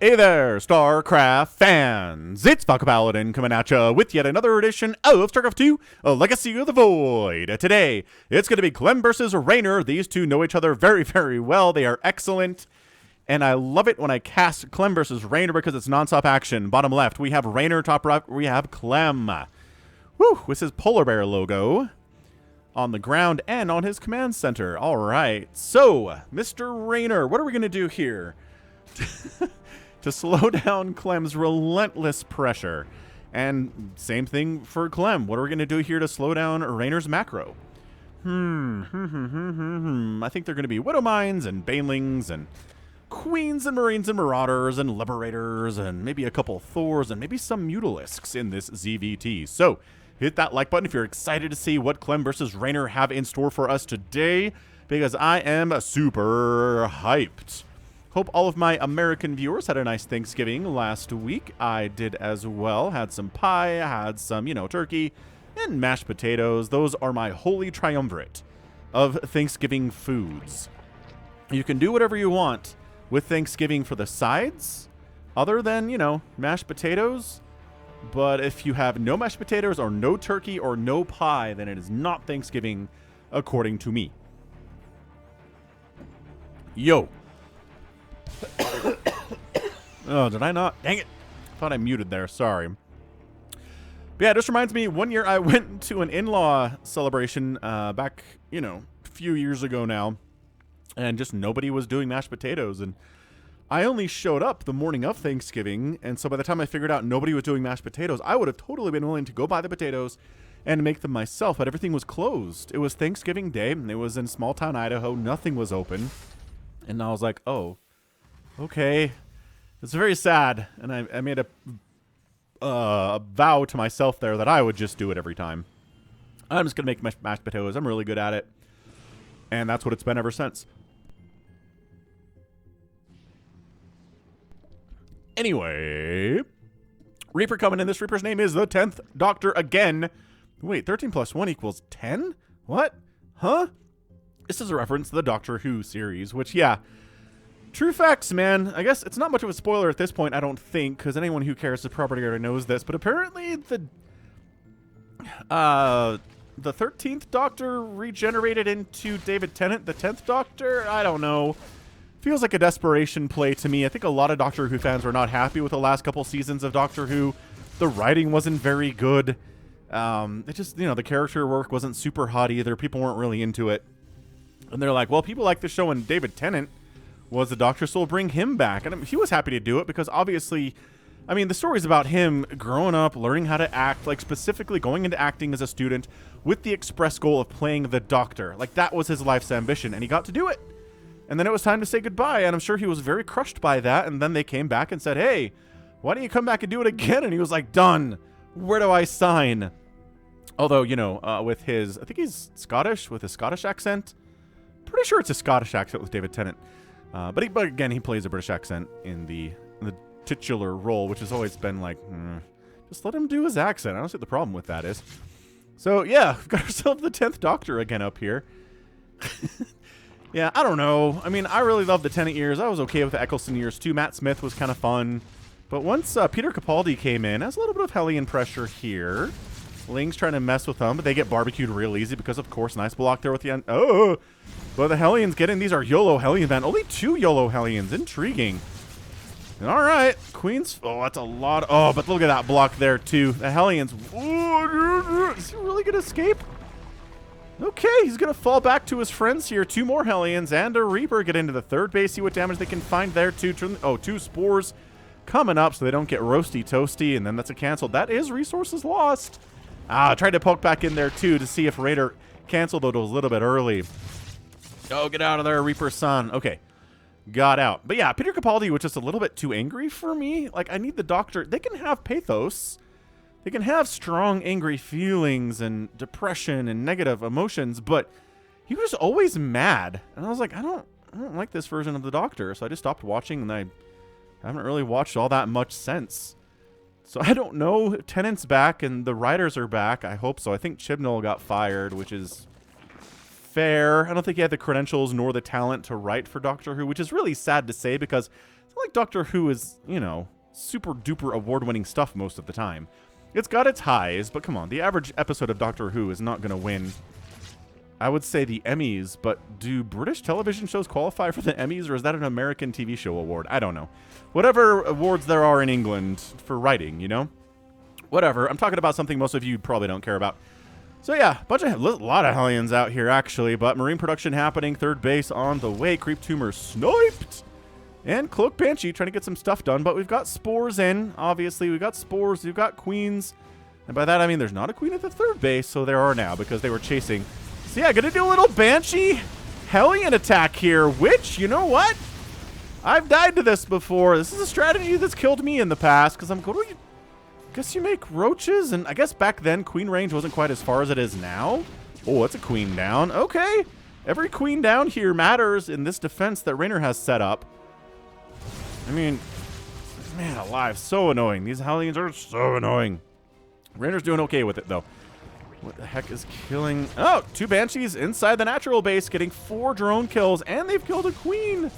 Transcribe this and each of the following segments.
Hey there, StarCraft fans! It's Falcon Paladin coming at you with yet another edition of StarCraft 2, A Legacy of the Void. Today, it's going to be Clem versus Reynor. These two know each other very, very well. They are excellent. And I love it when I cast Clem versus Reynor because it's non-stop action. Bottom left, we have Reynor. Top right, we have Clem. Woo! With his polar bear logo on the ground and on his command center. All right. So, Mr. Reynor, what are we going to do here? To slow down Clem's relentless pressure. And same thing for Clem. What are we going to do here to slow down Reynor's macro? I think they're going to be Widow Mines and Banelings and Queens and Marines and Marauders and Liberators and maybe a couple Thors and maybe some Mutalisks in this ZVT. So, hit that like button if you're excited to see what Clem versus Reynor have in store for us today, because I am super hyped. Hope all of my American viewers had a nice Thanksgiving last week. I did as well. Had some pie, had some, turkey, and mashed potatoes. Those are my holy triumvirate of Thanksgiving foods. You can do whatever you want with Thanksgiving for the sides, other than, mashed potatoes. But if you have no mashed potatoes or no turkey or no pie, then it is not Thanksgiving, according to me. Yo. Oh, did I not? Dang it. Thought I muted there. Sorry. But yeah, it just reminds me, one year I went to an in-law celebration back, a few years ago now, and just nobody was doing mashed potatoes. And I only showed up the morning of Thanksgiving, and so by the time I figured out nobody was doing mashed potatoes, I would have totally been willing to go buy the potatoes and make them myself, but everything was closed. It was Thanksgiving Day, and it was in small-town Idaho. Nothing was open. And I was like, oh, okay. It's very sad, and I made a vow to myself there that I would just do it every time. I'm just going to make mashed potatoes. I'm really good at it, and that's what it's been ever since. Anyway, Reaper coming in. This Reaper's name is the 10th Doctor again. Wait, 13 plus 1 equals 10? What? Huh? This is a reference to the Doctor Who series, which, yeah, true facts, man. I guess it's not much of a spoiler at this point, I don't think, because anyone who cares the property already knows this, but apparently the 13th Doctor regenerated into David Tennant, the 10th Doctor? I don't know. Feels like a desperation play to me. I think a lot of Doctor Who fans were not happy with the last couple seasons of Doctor Who. The writing wasn't very good. It just, the character work wasn't super hot either. People weren't really into it. And they're like, well, people like the show, and David Tennant was the Doctor, so we'll bring him back. And he was happy to do it because obviously, the story's about him growing up, learning how to act, like specifically going into acting as a student with the express goal of playing the Doctor. Like, that was his life's ambition, and he got to do it. And then it was time to say goodbye, and I'm sure he was very crushed by that. And then they came back and said, hey, why don't you come back and do it again? And he was like, done. Where do I sign? Although, with his, I think he's Scottish, with a Scottish accent. Pretty sure it's a Scottish accent with David Tennant. But again, he plays a British accent in the titular role, which has always been like, just let him do his accent. I don't see what the problem with that is. So, yeah, we've got ourselves the 10th Doctor again up here. Yeah, I don't know. I really love the Tennant years. I was okay with the Eccleston years, too. Matt Smith was kind of fun. But once Peter Capaldi came in, has a little bit of Hellion pressure here. Ling's trying to mess with them, but they get barbecued real easy because, of course, nice block there with the end. Oh! But the Hellions getting, these are YOLO Hellion band. Only 2 YOLO Hellions. Intriguing. All right. Queens. Oh, that's a lot. Oh, but look at that block there, too. The Hellions. Oh, is he really going to escape? Okay, he's going to fall back to his friends here. 2 more Hellions and a Reaper get into the third base. See what damage they can find there, too. 2 Spores coming up so they don't get roasty toasty, and then that's a cancel. That is resources lost. Tried to poke back in there, too, to see if Reynor canceled, though it was a little bit early. Oh, get out of there, Reaper's son. Okay, got out. But yeah, Peter Capaldi was just a little bit too angry for me. Like, I need the Doctor. They can have pathos. They can have strong, angry feelings and depression and negative emotions, but he was always mad. And I was like, I don't like this version of the Doctor. So I just stopped watching, and I haven't really watched all that much since. So I don't know. Tennant's back and the writers are back. I hope so. I think Chibnall got fired, which is fair. I don't think he had the credentials nor the talent to write for Doctor Who, which is really sad to say because it's like Doctor Who is, you know, super duper award-winning stuff most of the time. It's got its highs, but come on, the average episode of Doctor Who is not going to win, I would say, the Emmys, but do British television shows qualify for the Emmys, or is that an American TV show award? I don't know. Whatever awards there are in England for writing, you know? Whatever. I'm talking about something most of you probably don't care about. So yeah, a lot of Hellions out here, actually, but Marine production happening, third base on the way, Creep Tumor sniped, and Cloak Banshee trying to get some stuff done, but we've got Spores in, obviously. We've got Spores, we've got Queens, and by that I mean there's not a Queen at the third base, so there are now, because they were chasing. So yeah, gonna do a little Banshee Hellion attack here, which, you know what? I've died to this before. This is a strategy that's killed me in the past, because I'm going to... guess you make roaches, and I guess back then Queen range wasn't quite as far as it is now. Oh, that's a Queen down. Okay. Every Queen down here matters in this defense that Reynor has set up. I mean, man alive, so annoying. These Hellions are so annoying. Reynor's doing okay with it, though. What the heck is killing... Oh, 2 Banshees inside the natural base, getting 4 drone kills, and they've killed a Queen.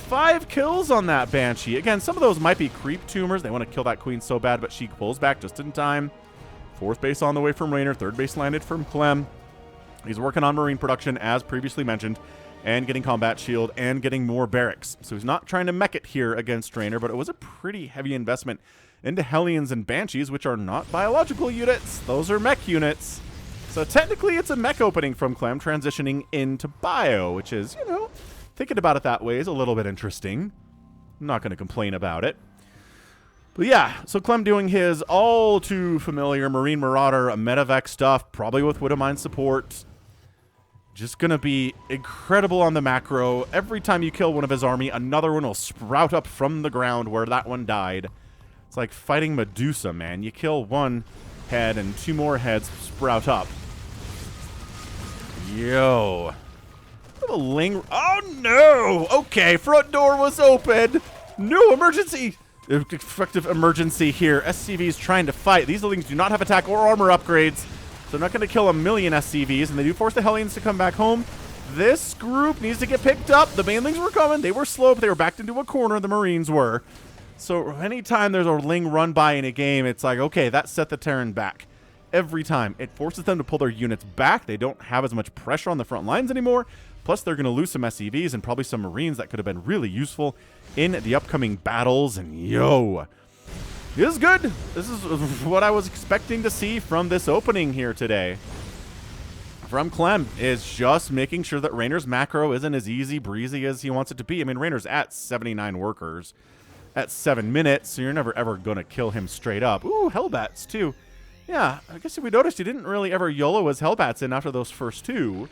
5 kills on that Banshee. Again, some of those might be Creep Tumors. They want to kill that Queen so bad, but she pulls back just in time. 4th base on the way from Reynor. 3rd base landed from Clem. He's working on Marine production, as previously mentioned, and getting Combat Shield, and getting more barracks. So he's not trying to mech it here against Reynor, but it was a pretty heavy investment into Hellions and Banshees, which are not biological units. Those are mech units. So technically, it's a mech opening from Clem, transitioning into bio, which is, you know, thinking about it that way is a little bit interesting. I'm not going to complain about it. But yeah, so Clem doing his all too familiar Marine Marauder Medivac stuff, probably with Widowmine support. Just going to be incredible on the macro. Every time you kill one of his army, another one will sprout up from the ground where that one died. It's like fighting Medusa, man. You kill one head and 2 more heads sprout up. Yo. A Ling. Oh no! Okay, front door was open. No emergency. Effective emergency here. SCVs trying to fight. These Lings do not have attack or armor upgrades. So they're not going to kill a million SCVs, and they do force the Hellions to come back home. This group needs to get picked up. The Banelings were coming. They were slow, but they were backed into a corner. The Marines were. So anytime there's a Ling run by in a game, it's like, okay, that set the Terran back. Every time. It forces them to pull their units back. They don't have as much pressure on the front lines anymore. Plus, they're going to lose some SCVs and probably some Marines that could have been really useful in the upcoming battles. And yo, this is good. This is what I was expecting to see from this opening here today. From Clem is just making sure that Reynor's macro isn't as easy breezy as he wants it to be. I mean, Reynor's at 79 workers at 7 minutes, so you're never ever going to kill him straight up. Ooh, Hellbats too. Yeah, I guess if we noticed, he didn't really ever YOLO his Hellbats in after those first 2.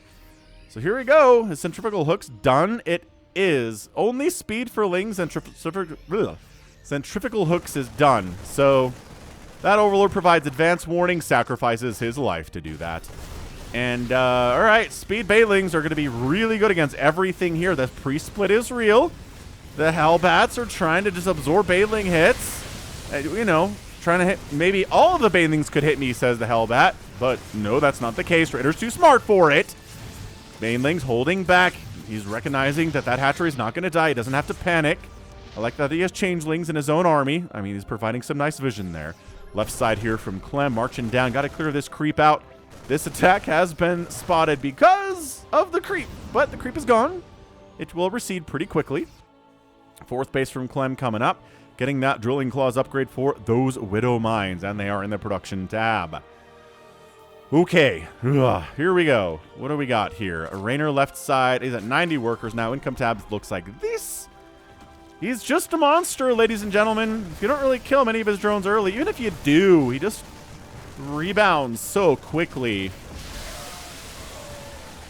So here we go. His centrifugal hook's done. It is. Only speed for Lings and centrifugal hooks is done. So that Overlord provides advance warning, sacrifices his life to do that. And, all right, speed Banelings are going to be really good against everything here. The pre-split is real. The Hellbats are trying to just absorb Baneling hits. You know, trying to hit. Maybe all of the Banelings could hit me, says the Hellbat. But no, that's not the case. Raider's too smart for it. Banelings holding back. He's recognizing that that hatchery is not going to die. He doesn't have to panic. I like that he has changelings in his own army. I mean, he's providing some nice vision there. Left side here from Clem, marching down. Got to clear this creep out. This attack has been spotted because of the creep, but the creep is gone. It will recede pretty quickly. 4th base from Clem coming up, getting that Drilling Claws upgrade for those Widow Mines, and they are in the production tab. Okay, here we go. What do we got here? A Reynor left side. He's at 90 workers now. Income tab looks like this. He's just a monster, ladies and gentlemen. If you don't really kill many of his drones early, even if you do, he just rebounds so quickly.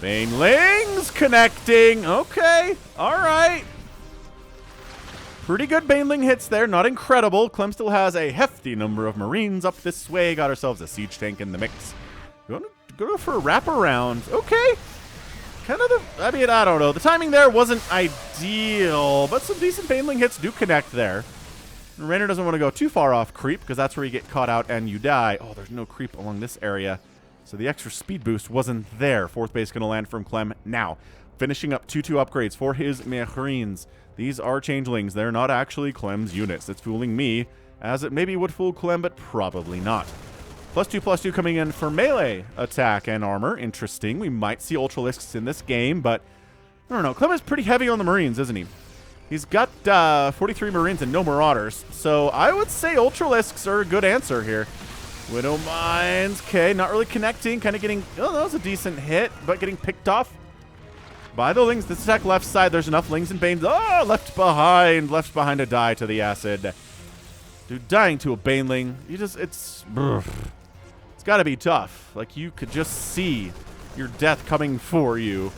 Banelings connecting. Okay, all right. Pretty good Baneling hits there. Not incredible. Clem still has a hefty number of Marines up this way. Got ourselves a siege tank in the mix. Going to go for a wraparound. Okay. Kind of I mean, I don't know. The timing there wasn't ideal, but some decent Baneling hits do connect there. Reynor doesn't want to go too far off creep, because that's where you get caught out and you die. Oh, there's no creep along this area. So the extra speed boost wasn't there. 4th base going to land from Clem now. finishing up 2-2 upgrades for his Marines. These are changelings. They're not actually Clem's units. It's fooling me, as it maybe would fool Clem, but probably not. +2/+2 coming in for melee attack and armor. Interesting. We might see Ultralisks in this game, but I don't know. Clem is pretty heavy on the Marines, isn't he? He's got 43 Marines and no Marauders, so I would say Ultralisks are a good answer here. Widow Mines, okay, not really connecting, kind of getting, oh, that was a decent hit, but getting picked off by the Lings. This attack left side, there's enough Lings and Banes. Oh, left behind to die to the acid. Dude, dying to a Baneling, it's got to be tough. Like, you could just see your death coming for you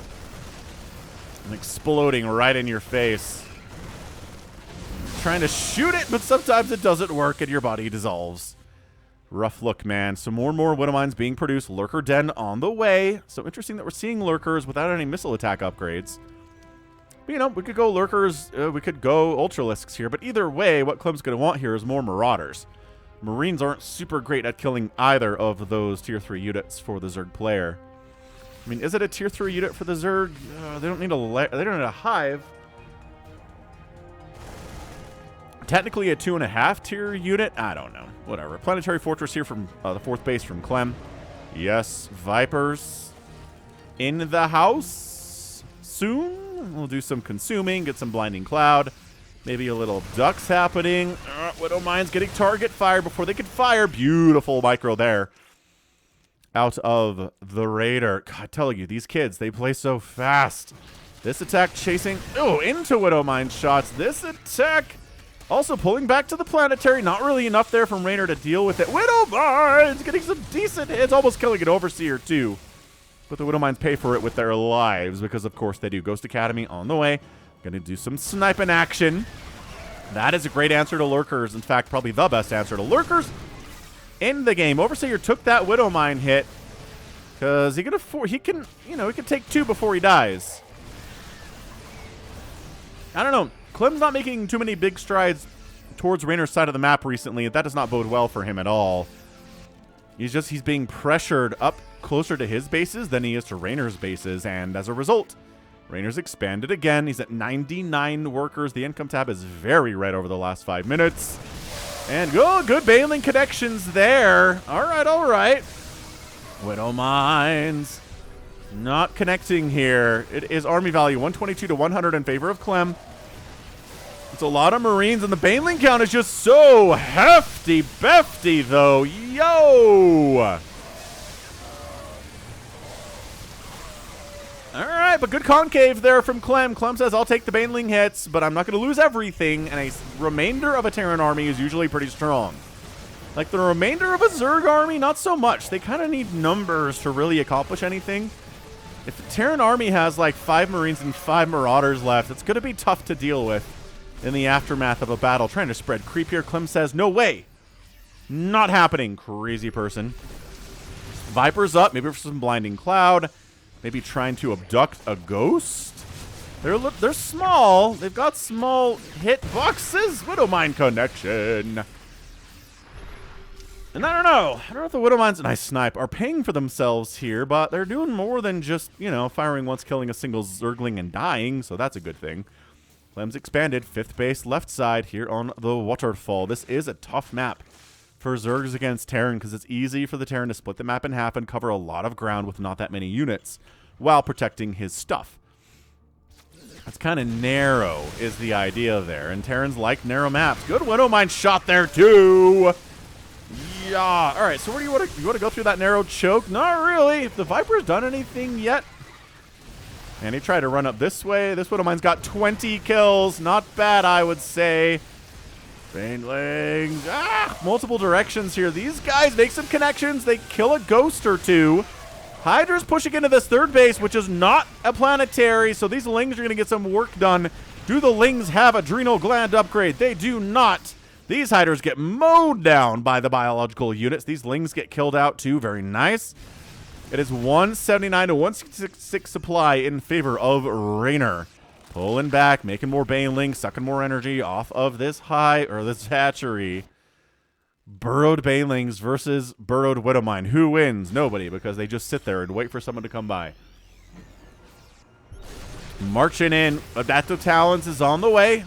and exploding right in your face. Trying to shoot it, but sometimes it doesn't work and your body dissolves. Rough look, man. So more and more Widow Mines being produced. Lurker Den on the way. So interesting that we're seeing Lurkers without any missile attack upgrades. But, you know, we could go Lurkers. We could go Ultralisks here. But either way, what Clem's going to want here is more Marauders. Marines aren't super great at killing either of those tier 3 units for the Zerg player. I mean, is it a tier 3 unit for the Zerg? They don't need a hive. Technically a 2.5 tier unit? I don't know. Whatever. Planetary Fortress here from the 4th base from Clem. Yes, Vipers in the house soon. We'll do some consuming, get some Blinding Cloud. Maybe a little ducks happening. Widow Mines getting target fire before they could fire. Beautiful micro there. Out of the Raider. God, telling you, these kids, they play so fast. This attack chasing, into Widow Mine shots. This attack also pulling back to the planetary. Not really enough there from Reynor to deal with it. Widow Mines getting some decent hits, almost killing an Overseer too. But the Widow Mines pay for it with their lives, because of course they do. Ghost Academy on the way. Gonna do some sniping action. That is a great answer to Lurkers. In fact, probably the best answer to Lurkers in the game. Overseer took that Widow Mine hit because he can take 2 before he dies. I don't know. Clem's not making too many big strides towards Reynor's side of the map recently. That does not bode well for him at all. He's being pressured up closer to his bases than he is to Reynor's bases, and as a result, Reynor's expanded again. He's at 99 workers. The income tab is very red over the last 5 minutes. And good Baneling connections there. All right. Widow Mines. Not connecting here. It is army value 122 to 100 in favor of Clem. It's a lot of Marines, and the Baneling count is just so hefty though. Yo! Alright, but good concave there from Clem. Clem says, I'll take the Baneling hits, but I'm not going to lose everything, and a remainder of a Terran army is usually pretty strong. Like, the remainder of a Zerg army, not so much. They kind of need numbers to really accomplish anything. If the Terran army has, like, 5 Marines and 5 Marauders left, it's going to be tough to deal with in the aftermath of a battle. Trying to spread creep here. Clem says, no way. Not happening, crazy person. Vipers up, maybe for some Blinding Cloud. Maybe trying to abduct a ghost. They're small. They've got small hit boxes. Widow Mine connection. And I don't know if the Widow Mines, nice snipe, are paying for themselves here, but they're doing more than just, firing once, killing a single Zergling and dying, so that's a good thing. Clem's expanded, 5th base left side here on the Waterfall. This is a tough map for Zergs against Terran, because it's easy for the Terran to split the map in half and cover a lot of ground with not that many units while protecting his stuff. That's kind of narrow is the idea there, and Terrans like narrow maps. Good Widow Mine shot there too. Yeah. All right, so where do you want to go through that narrow choke? Not really. If the Viper's done anything yet. And he tried to run up this way. This Widow Mine's got 20 kills. Not bad, I would say. Banelings. Multiple directions here. These guys make some connections. They kill a ghost or 2. Hydra's pushing into this 3rd base, which is not a planetary, so these Lings are going to get some work done. Do the Lings have adrenal gland upgrade? They do not. These Hydras get mowed down by the biological units. These Lings get killed out too. Very nice. It is 179 to 166 supply in favor of Reynor. Pulling back, making more Banelings, sucking more energy off of this this hatchery. Burrowed Banelings versus burrowed Widow Mine. Who wins? Nobody, because they just sit there and wait for someone to come by. Marching in. Adaptive Talons is on the way.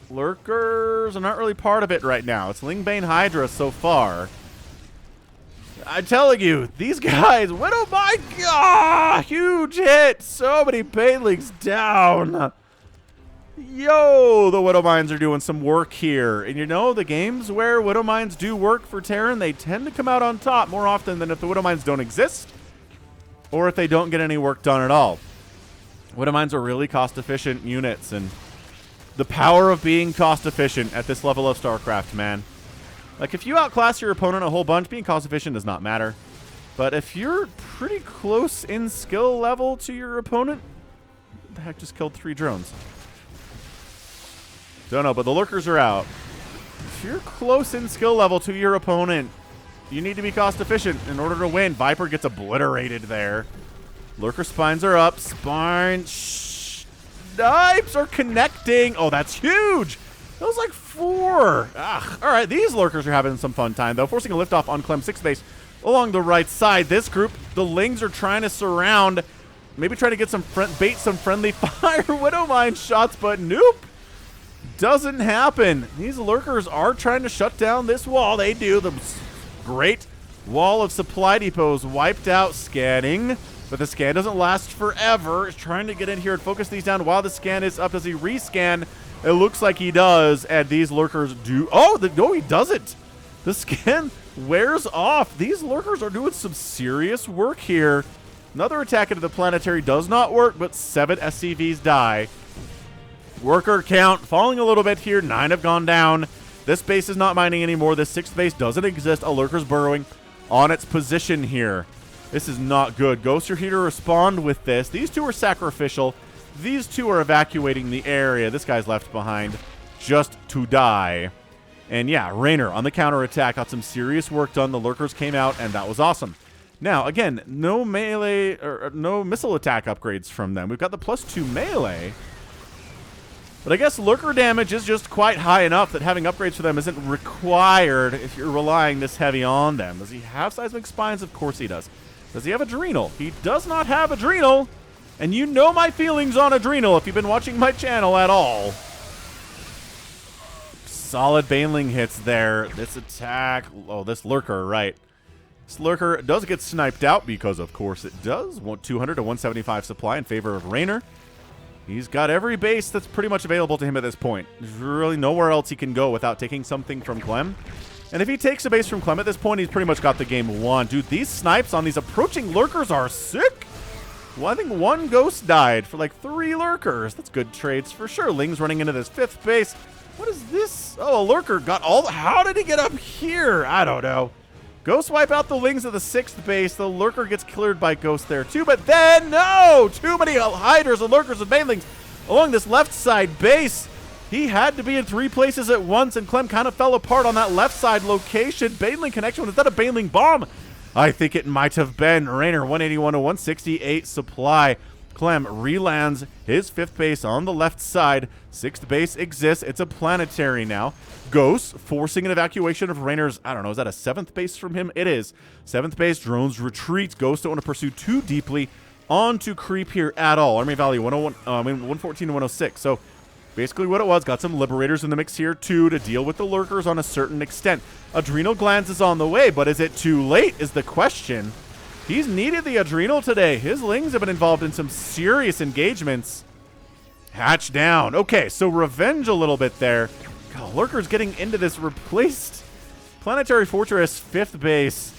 Lurkers are not really part of it right now. It's Lingbane Hydra so far. I'm telling you, these guys, oh my god, huge hit. So many Banelings down. Yo, the Widow Mines are doing some work here. And you know, the games where Widow Mines do work for Terran, they tend to come out on top more often than if the Widow Mines don't exist or if they don't get any work done at all. Widow Mines are really cost-efficient units, and the power of being cost-efficient at this level of StarCraft, man. Like, if you outclass your opponent a whole bunch, being cost-efficient does not matter. But if you're pretty close in skill level to your opponent, what the heck just killed 3 drones? Don't know, but the Lurkers are out. If you're close in skill level to your opponent, you need to be cost-efficient in order to win. Viper gets obliterated there. Lurker spines are up. Snipes are connecting. Oh, that's huge. That was like 4. Ugh. All right, these Lurkers are having some fun time, though. Forcing a liftoff on Clem 6 base along the right side. This group, the Lings are trying to surround. Maybe trying to get some bait some friendly fire Widow Mine shots, but nope. Doesn't happen. These Lurkers are trying to shut down this wall. They do. The great wall of supply depots wiped out. Scanning. But the scan doesn't last forever. He's trying to get in here and focus these down while the scan is up. Does he rescan? It looks like he does. And these Lurkers do. Oh, no, he doesn't. The scan wears off. These Lurkers are doing some serious work here. Another attack into the planetary does not work, but 7 SCVs die. Worker count falling a little bit here. 9 have gone down. This base is not mining anymore. This 6th base doesn't exist. A Lurker's burrowing on its position here. This is not good. Ghosts are here to respond with this. These 2 are sacrificial. These 2 are evacuating the area. This guy's left behind just to die. And yeah, Reynor on the counterattack got some serious work done. The Lurkers came out, and that was awesome. Now, again, no melee or no missile attack upgrades from them. We've got the +2 melee. But I guess Lurker damage is just quite high enough that having upgrades for them isn't required if you're relying this heavy on them. Does he have seismic spines? Of course he does. Does he have Adrenal? He does not have Adrenal. And you know my feelings on Adrenal if you've been watching my channel at all. Solid Baneling hits there. This attack... Oh, this Lurker, right. This Lurker does get sniped out because, of course, it does. 200 to 175 supply in favor of Reynor. He's got every base that's pretty much available to him at this point. There's really nowhere else he can go without taking something from Clem. And if he takes a base from Clem at this point, he's pretty much got the game won. Dude, these snipes on these approaching Lurkers are sick. Well, I think 1 ghost died for like 3 Lurkers. That's good trades for sure. Ling's running into this 5th base. What is this? Oh, a Lurker got all... How did he get up here? I don't know. Ghosts wipe out the Lings of the 6th base. The Lurker gets cleared by Ghost there too. But then, no! Too many Hydras and Lurkers and Banelings along this left side base. He had to be in 3 places at once, and Clem kind of fell apart on that left side location. Baneling connection. Was that a Baneling bomb? I think it might have been. Reynor 181 to 168 supply. Clem relands his 5th base on the left side. 6th base exists. It's a planetary now. Ghosts forcing an evacuation of Reynor's, I don't know, is that a 7th base from him? It is. 7th base, drones retreat. Ghosts don't want to pursue too deeply onto creep here at all. Army value 114 to 106. So basically what it was, got some Liberators in the mix here too to deal with the Lurkers on a certain extent. Adrenal Glands is on the way, but is it too late is the question. He's needed the Adrenal today. His Lings have been involved in some serious engagements. Hatch down. Okay, so revenge a little bit there. God, Lurker's getting into this replaced Planetary Fortress 5th base.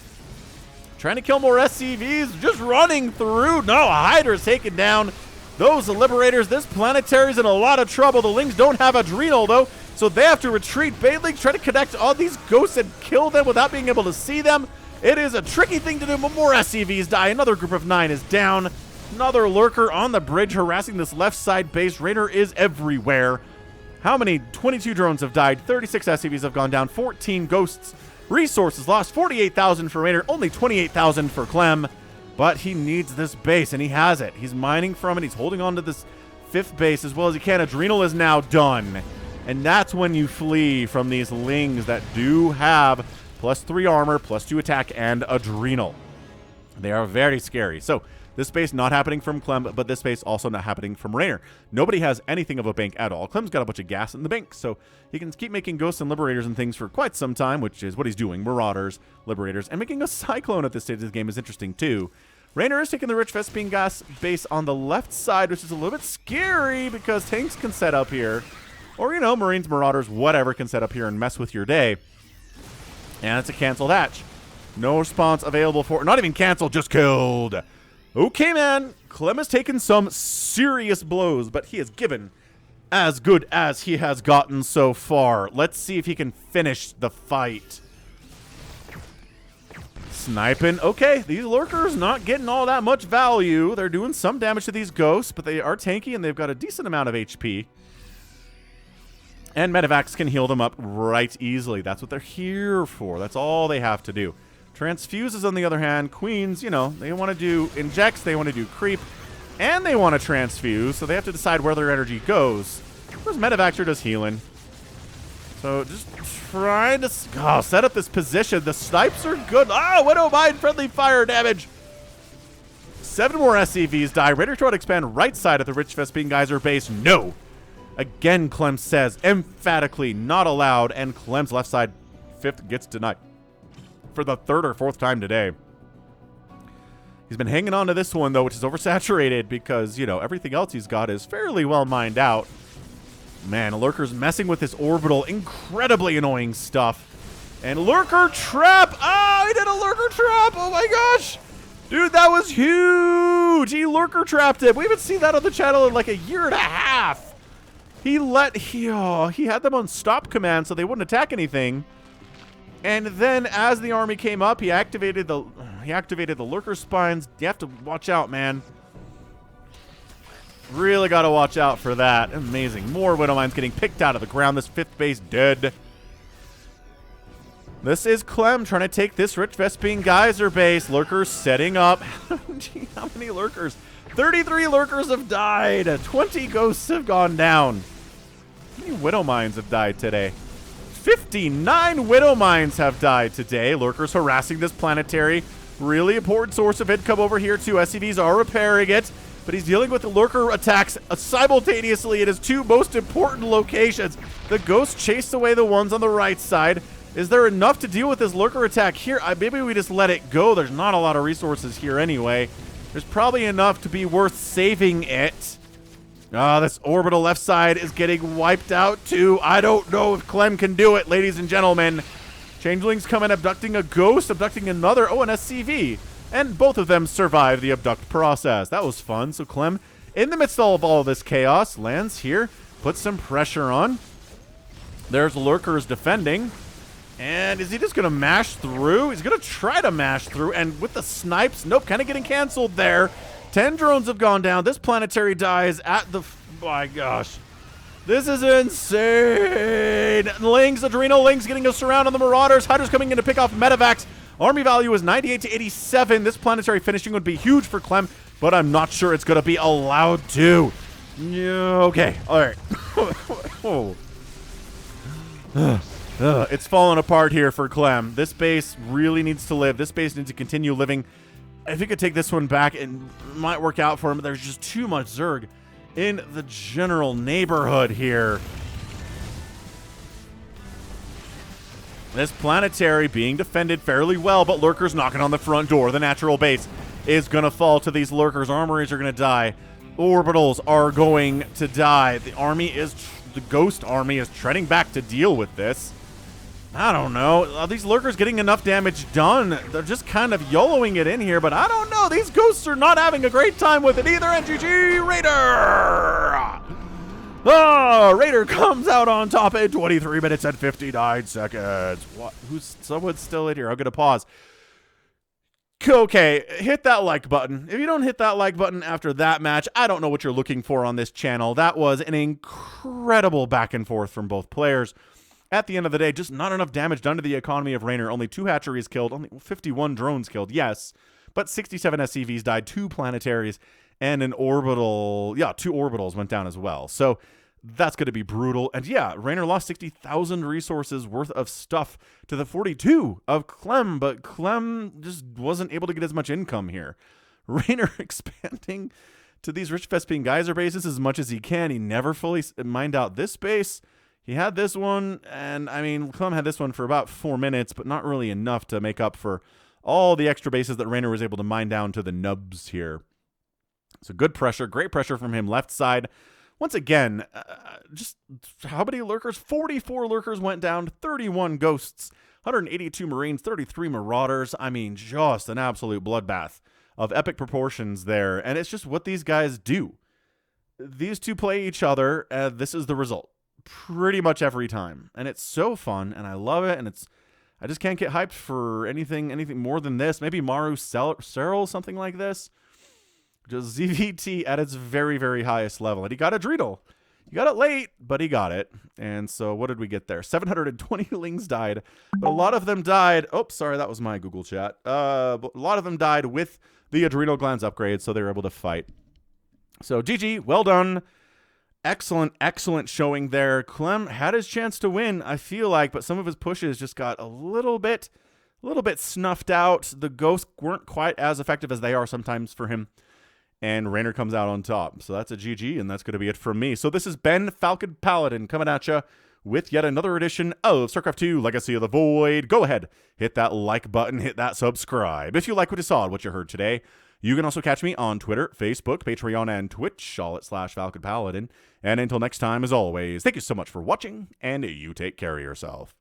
Trying to kill more SCVs, just running through. No, a Hydra's taken down. Those Liberators, this Planetary's in a lot of trouble. The Lings don't have Adrenal, though, so they have to retreat. Banelings try to connect all these Ghosts and kill them without being able to see them. It is a tricky thing to do, but more SCVs die. Another group of 9 is down. Another Lurker on the bridge harassing this left side base. Reynor is everywhere. How many? 22 drones have died. 36 SCVs have gone down. 14 Ghosts. Resources lost. 48,000 for Reynor. Only 28,000 for Clem. But he needs this base, and he has it. He's mining from it. He's holding on to this 5th base as well as he can. Adrenal is now done. And that's when you flee from these Lings that do have +3 armor, +2 attack, and Adrenal. They are very scary. So This space not happening from Clem, but this space also not happening from Reynor. Nobody has anything of a bank at all. Clem's got a bunch of gas in the bank, so he can keep making ghosts and liberators and things for quite some time, which is what he's doing. Marauders, liberators, and making a cyclone at this stage of the game is interesting too. Reynor is taking the rich Vespine gas base on the left side, which is a little bit scary because tanks can set up here. Or, you know, Marines, Marauders, whatever can set up here and mess with your day. And it's a canceled hatch. No response available for... Not even canceled, just killed. Okay, man. Clem has taken some serious blows, but he has given as good as he has gotten so far. Let's see if he can finish the fight. Sniping. Okay, these Lurkers not getting all that much value. They're doing some damage to these ghosts, but they are tanky and they've got a decent amount of HP. And Medivacs can heal them up right easily. That's what they're here for. That's all they have to do. Transfuses, on the other hand, Queens, you know, they want to do injects, they want to do creep, and they want to transfuse, so they have to decide where their energy goes. Whereas Medivacs are just healing. So just trying to set up this position. The snipes are good. Ah, Widow Mine, friendly fire damage. 7 more SCVs die. Reynor try to expand right side of the Rich Vespine Geyser base. No. Again, Clem says emphatically not allowed, and Clem's left side 5th gets denied for the 3rd or 4th time today. He's been hanging on to this one, though, which is oversaturated because, you know, everything else he's got is fairly well mined out. Man, Lurker's messing with this orbital. Incredibly annoying stuff. And Lurker trap! Oh, he did a Lurker trap! Oh my gosh! Dude, that was huge! He Lurker trapped him. We haven't seen that on the channel in like a year and a half. He had them on stop command so they wouldn't attack anything. And then as the army came up, he activated the Lurker spines. You have to watch out, man. Really got to watch out for that. Amazing. More Widow Mines getting picked out of the ground. This 5th base dead. This is Clem trying to take this Rich Vespine Geyser base. Lurkers setting up. How many Lurkers? 33 Lurkers have died. 20 ghosts have gone down. How many Widow Mines have died today? 59 Widow Mines have died today. Lurkers harassing this planetary. Really important source of income over here too. SCVs are repairing it. But he's dealing with the Lurker attacks simultaneously at his 2 most important locations. The ghosts chased away the ones on the right side. Is there enough to deal with this Lurker attack here? Maybe we just let it go. There's not a lot of resources here anyway. There's probably enough to be worth saving it. This orbital left side is getting wiped out too. I don't know if Clem can do it, ladies and gentlemen. Changelings come in abducting a ghost, abducting another. Oh, an SCV. And both of them survive the abduct process. That was fun. So Clem, in the midst of all of this chaos, lands here, puts some pressure on. There's Lurkers defending. And is he just going to mash through? He's going to try to mash through. And with the snipes, nope, kind of getting canceled there. 10 drones have gone down. This planetary dies at the... My gosh. This is insane. Lings, Adrenal Lings getting a surround on the Marauders. Hydras coming in to pick off Medivacs. Army value is 98 to 87. This planetary finishing would be huge for Clem, but I'm not sure it's going to be allowed to. Yeah, okay, all right. It's falling apart here for Clem. This base really needs to live. This base needs to continue living. If he could take this one back, it might work out for him, but there's just too much Zerg in the general neighborhood here. This planetary being defended fairly well, but Lurkers knocking on the front door. The natural base is going to fall to these Lurkers. Armories are going to die. Orbitals are going to die. The Ghost Army is treading back to deal with this. I don't know. Are these Lurkers getting enough damage done? They're just kind of YOLOing it in here, but I don't know. These Ghosts are not having a great time with it either. And GG Reynor! Reynor comes out on top in 23 minutes and 59 seconds. What? Someone's still in here. I'm going to pause. Okay, hit that like button. If you don't hit that like button after that match, I don't know what you're looking for on this channel. That was an incredible back and forth from both players. At the end of the day, just not enough damage done to the economy of Reynor. Only 2 hatcheries killed, only 51 drones killed, yes. But 67 SCVs died, 2 planetaries, and an orbital. Yeah, 2 orbitals went down as well. So that's going to be brutal. And yeah, Reynor lost 60,000 resources worth of stuff to the 42 of Clem, but Clem just wasn't able to get as much income here. Reynor expanding to these Rich Vespine Geyser bases as much as he can. He never fully mined out this base. He had this one, and I mean, Clem had this one for about 4 minutes, but not really enough to make up for all the extra bases that Reynor was able to mine down to the nubs here. So good pressure, great pressure from him left side. Once again, just how many lurkers? 44 lurkers went down, 31 ghosts, 182 marines, 33 marauders. I mean, just an absolute bloodbath of epic proportions there. And it's just what these guys do. These two play each other, and this is the result. Pretty much every time. And it's so fun, and I love it, and I just can't get hyped for anything more than this. Maybe Maru Serral, something like this. Just ZVT at its very, very highest level. And he got a Dreidel. He got it late, but he got it. And so what did we get there? 720 lings died, but a lot of them died. Oh, sorry, that was my Google chat. But a lot of them died with the adrenal glands upgrade, so they were able to fight. So GG, well done. Excellent, excellent showing there. Clem had his chance to win, I feel like, but some of his pushes just got a little bit snuffed out. The ghosts weren't quite as effective as they are sometimes for him. And Reynor comes out on top. So that's a GG, and that's going to be it from me. So this has been Falcon Paladin coming at you with yet another edition of StarCraft 2 Legacy of the Void. Go ahead, hit that like button, hit that subscribe. If you like what you saw and what you heard today, you can also catch me on Twitter, Facebook, Patreon, and Twitch, all at /Falcon Paladin. And until next time, as always, thank you so much for watching, and you take care of yourself.